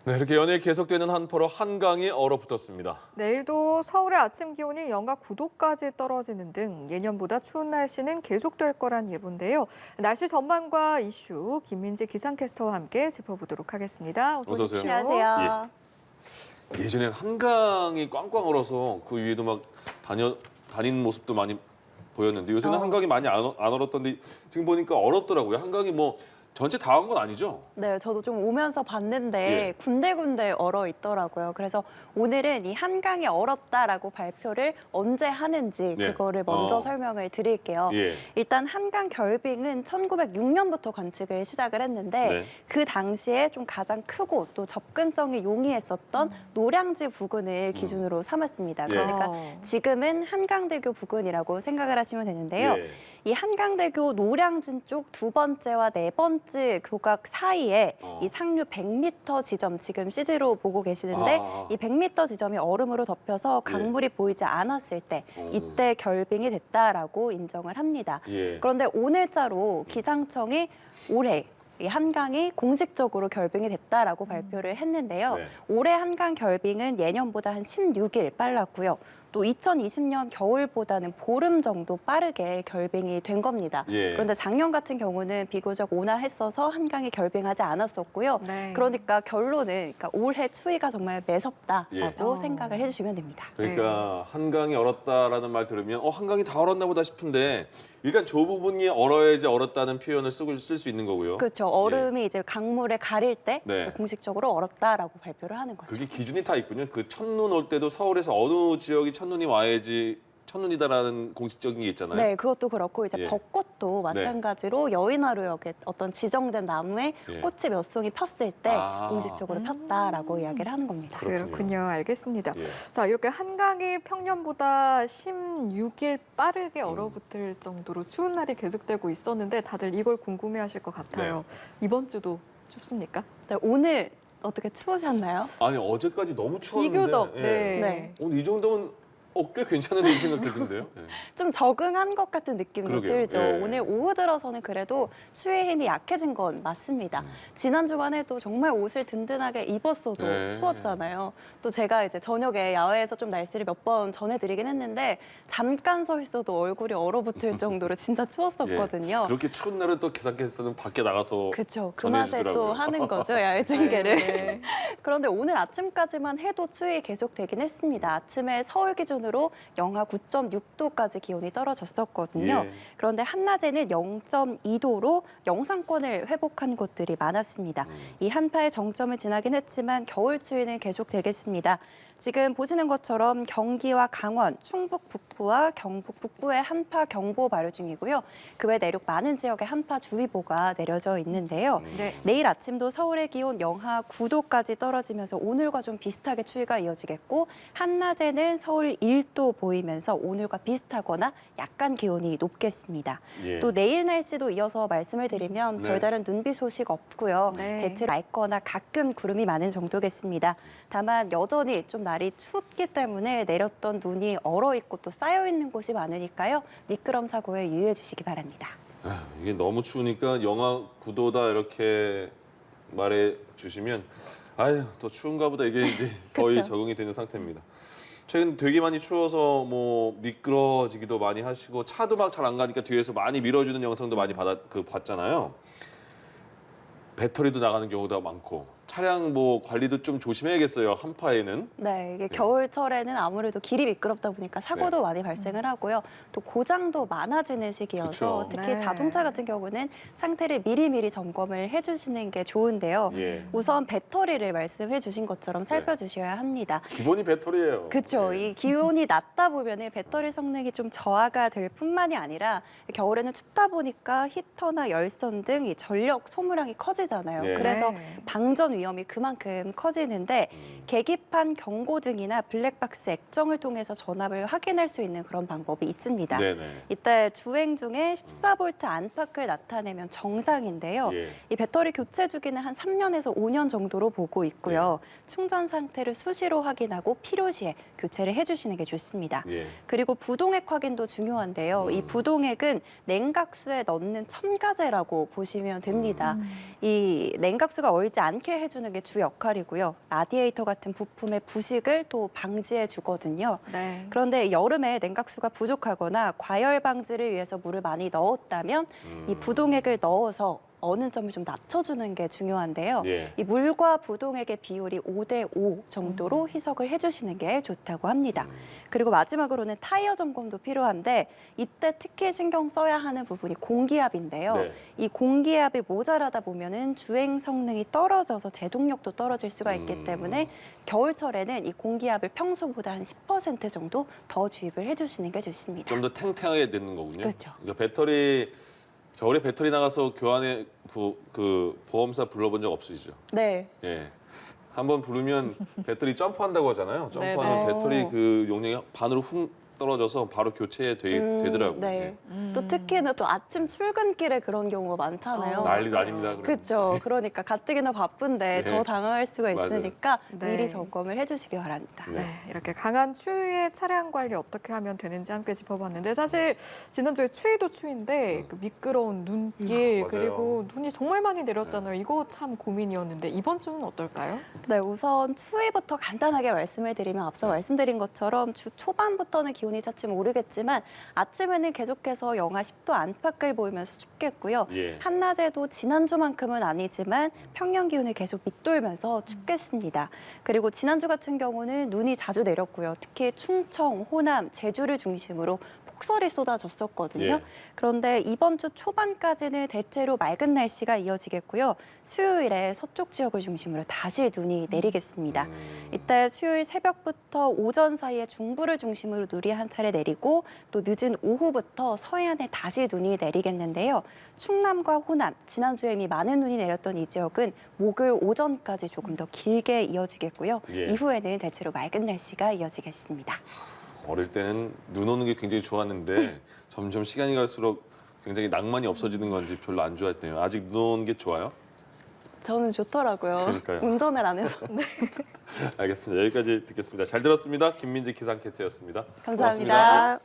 네, 이렇게 연일 계속되는 한파로 한강이 얼어붙었습니다. 내일도 서울의 아침 기온이 영하 9도까지 떨어지는 등 예년보다 추운 날씨는 계속될 거란 예보인데요. 날씨 전망과 이슈 김민지 기상캐스터와 함께 짚어보도록 하겠습니다. 어서 오십시오. 안녕하세요. 예전엔 한강이 꽝꽝 얼어서 그 위에도 막 다니는 모습도 많이 보였는데 요새는 한강이 많이 안 얼었던데 지금 보니까 얼었더라고요. 한강이 뭐 전체 다 온 건 아니죠? 네, 저도 좀 오면서 봤는데 예. 군데군데 얼어 있더라고요. 그래서 오늘은 이 한강이 얼었다라고 발표를 언제 하는지 네. 그거를 먼저 설명을 드릴게요. 예. 일단 한강 결빙은 1906년부터 관측을 시작을 했는데 네. 그 당시에 좀 가장 크고 또 접근성이 용이했었던 노량지 부근을 기준으로 삼았습니다. 예. 그러니까 지금은 한강대교 부근이라고 생각을 하시면 되는데요. 예. 이 한강대교 노량진 쪽 두 번째와 네 번째 교각 사이에 이 상류 100m 지점 지금 CG로 보고 계시는데 이 100m 지점이 얼음으로 덮여서 강물이 보이지 않았을 때 이때 결빙이 됐다라고 인정을 합니다. 예. 그런데 오늘자로 기상청이 올해 이 한강이 공식적으로 결빙이 됐다라고 발표를 했는데요. 네. 올해 한강 결빙은 예년보다 한 16일 빨랐고요. 또 2020년 겨울보다는 보름 정도 빠르게 결빙이 된 겁니다. 예. 그런데 작년 같은 경우는 비교적 온화했어서 한강이 결빙하지 않았었고요. 네. 그러니까 결론은 그러니까 올해 추위가 정말 매섭다라고 예. 생각을 해주시면 됩니다. 그러니까 한강이 얼었다라는 말 들으면 한강이 다 얼었나 보다 싶은데 일단 저 부분이 얼어야지 얼었다는 표현을 쓸 수 있는 거고요. 그렇죠. 얼음이 이제 강물에 가릴 때 네. 공식적으로 얼었다라고 발표를 하는 거죠. 그게 기준이 다 있군요. 그 첫눈 올 때도 서울에서 어느 지역이 첫눈이 와야지 첫눈이다라는 공식적인 게 있잖아요. 네, 그것도 그렇고 이제 예. 벚꽃도 마찬가지로 여의나루역에 어떤 지정된 나무에 예. 꽃이 몇 송이 폈을 때 아. 공식적으로 폈다라고 이야기를 하는 겁니다. 그렇군요. 알겠습니다. 예. 자, 이렇게 한강이 평년보다 16일 빠르게 얼어붙을 정도로 추운 날이 계속되고 있었는데 다들 이걸 궁금해하실 것 같아요. 이번 주도 춥습니까? 네, 오늘 어떻게 추우셨나요? 아니 어제까지 너무 추웠는데 비교적. 예. 네. 오늘 이 정도면 꽤 괜찮은데 이 생각 들던데요. 예. 좀 적응한 것 같은 느낌이 그러게요. 들죠. 예. 오늘 오후 들어서는 그래도 추위의 힘이 약해진 건 맞습니다. 지난 주간에도 정말 옷을 든든하게 입었어도 네. 추웠잖아요. 또 제가 이제 저녁에 야외에서 좀 날씨를 몇 번 전해드리긴 했는데 잠깐 서 있어도 얼굴이 얼어붙을 정도로 진짜 추웠었거든요. 예. 그렇게 추운 날은 또 기상캐스터는 밖에 나가서 그렇죠. 그 맛에 또 전해주더라고요. 하는 거죠, 야외 중계를. 네. 그런데 오늘 아침까지만 해도 추위 계속되긴 했습니다. 아침에 서울 기준으로 영하 9.6도까지 기온이 떨어졌었거든요. 예. 그런데 한낮에는 0.2도로 영상권을 회복한 곳들이 많았습니다. 이 한파의 정점을 지나긴 했지만 겨울 추위는 계속되겠습니다. 지금 보시는 것처럼 경기와 강원, 충북 북부와 경북 북부에 한파 경보 발효 중이고요. 그 외 내륙 많은 지역에 한파 주의보가 내려져 있는데요. 네. 내일 아침도 서울의 기온 영하 9도까지 떨어지면서 오늘과 좀 비슷하게 추위가 이어지겠고 한낮에는 서울 1도 보이면서 오늘과 비슷하거나 약간 기온이 높겠습니다. 예. 또 내일 날씨도 이어서 말씀을 드리면 네. 별다른 눈비 소식 없고요. 네. 대체로 맑거나 가끔 구름이 많은 정도겠습니다. 다만 여전히 좀 날이 춥기 때문에 내렸던 눈이 얼어있고 또 쌓여있는 곳이 많으니까요. 미끄럼 사고에 유의해 주시기 바랍니다. 이게 너무 추우니까 영하 9도다 이렇게 말해 주시면 아유 더 추운가 보다 이게 이제 거의 그쵸. 적응이 되는 상태입니다. 최근 되게 많이 추워서 뭐 미끄러지기도 많이 하시고 차도 막 잘 안 가니까 뒤에서 많이 밀어주는 영상도 많이 봤잖아요. 배터리도 나가는 경우가 많고 차량 뭐 관리도 좀 조심해야겠어요. 한파에는. 네, 이게 겨울철에는 아무래도 길이 미끄럽다 보니까 사고도 네. 많이 발생을 하고요. 또 고장도 많아지는 시기여서 그쵸. 특히 네. 자동차 같은 경우는 상태를 미리미리 점검을 해주시는 게 좋은데요. 예. 우선 배터리를 말씀해 주신 것처럼 살펴주셔야 합니다. 기본이 배터리예요. 그렇죠. 예. 이 기온이 낮다 보면 배터리 성능이 좀 저하가 될 뿐만이 아니라 겨울에는 춥다 보니까 히터나 열선 등 이 전력 소모량이 커지잖아요. 예. 그래서 네. 방전 위험이 그만큼 커지는데 계기판 경고등이나 블랙박스 액정을 통해서 전압을 확인할 수 있는 그런 방법이 있습니다. 네네. 이때 주행 중에 14V 안팎을 나타내면 정상인데요. 예. 이 배터리 교체 주기는 한 3년에서 5년 정도로 보고 있고요. 충전 상태를 수시로 확인하고 필요시에 교체를 해주시는 게 좋습니다. 예. 그리고 부동액 확인도 중요한데요. 이 부동액은 냉각수에 넣는 첨가제라고 보시면 됩니다. 이 냉각수가 얼지 않게 해주는 게 주 역할이고요. 라디에이터 같은 부품의 부식을 또 방지해 주거든요. 네. 그런데 여름에 냉각수가 부족하거나 과열 방지를 위해서 물을 많이 넣었다면 이 부동액을 넣어서 어느 점을 좀 낮춰주는 게 중요한데요. 예. 이 물과 부동액의 비율이 5대5 정도로 희석을 해주시는 게 좋다고 합니다. 그리고 마지막으로는 타이어 점검도 필요한데 이때 특히 신경 써야 하는 부분이 공기압인데요. 네. 이 공기압이 모자라다 보면은 주행 성능이 떨어져서 제동력도 떨어질 수가 있기 때문에 겨울철에는 이 공기압을 평소보다 한 10% 정도 더 주입을 해주시는 게 좋습니다. 좀 더 탱탱하게 되는 거군요. 그렇죠. 그러니까 배터리 겨울에 배터리 나가서 교환에 그 보험사 불러본 적 없으시죠? 네. 예. 한번 부르면 배터리 점프한다고 하잖아요. 점프하면 네네. 배터리 그 용량이 반으로 훅 떨어져서 바로 되더라고요. 네. 예. 또 특히나 또 아침 출근길에 그런 경우가 많잖아요. 난리 아닙니다. 그렇죠. 그러니까 가뜩이나 바쁜데 네. 더 당황할 수가 맞아요. 있으니까 네. 미리 점검을 해주시기 바랍니다. 네. 네, 이렇게 강한 추위에 차량 관리 어떻게 하면 되는지 함께 짚어봤는데 사실 지난주에 추위도 추위인데 그 미끄러운 눈길 맞아요. 그리고 눈이 정말 많이 내렸잖아요. 이거 참 고민이었는데 이번 주는 어떨까요? 네, 우선 추위부터 간단하게 말씀을 드리면 앞서 말씀드린 것처럼 주 초반부터는 기온이 차츰 오르겠지만 아침에는 계속해서 영하 10도 안팎을 보이면서 춥겠고요. 예. 한낮에도 지난주만큼은 아니지만 평년 기온을 계속 밑돌면서 춥겠습니다. 그리고 지난주 같은 경우는 눈이 자주 내렸고요. 특히 충청, 호남, 제주를 중심으로 폭설이 쏟아졌었거든요. 예. 그런데 이번 주 초반까지는 대체로 맑은 날씨가 이어지겠고요. 수요일에 서쪽 지역을 중심으로 다시 눈이 내리겠습니다. 이때 수요일 새벽부터 오전 사이에 중부를 중심으로 눈이 한 차례 내리고 또 늦은 오후부터 서해안에 다시 눈이 내리겠는데요. 충남과 호남, 지난주에 이미 많은 눈이 내렸던 이 지역은 목요일 오전까지 조금 더 길게 이어지겠고요. 예. 이후에는 대체로 맑은 날씨가 이어지겠습니다. 어릴 때는 눈 오는 게 굉장히 좋았는데 점점 시간이 갈수록 굉장히 낭만이 없어지는 건지 별로 안 좋아지네요. 아직 눈 오는 게 좋아요? 저는 좋더라고요. 그러니까요. 운전을 안 해서. 알겠습니다. 여기까지 듣겠습니다. 잘 들었습니다. 김민지 기상캐스터였습니다. 감사합니다.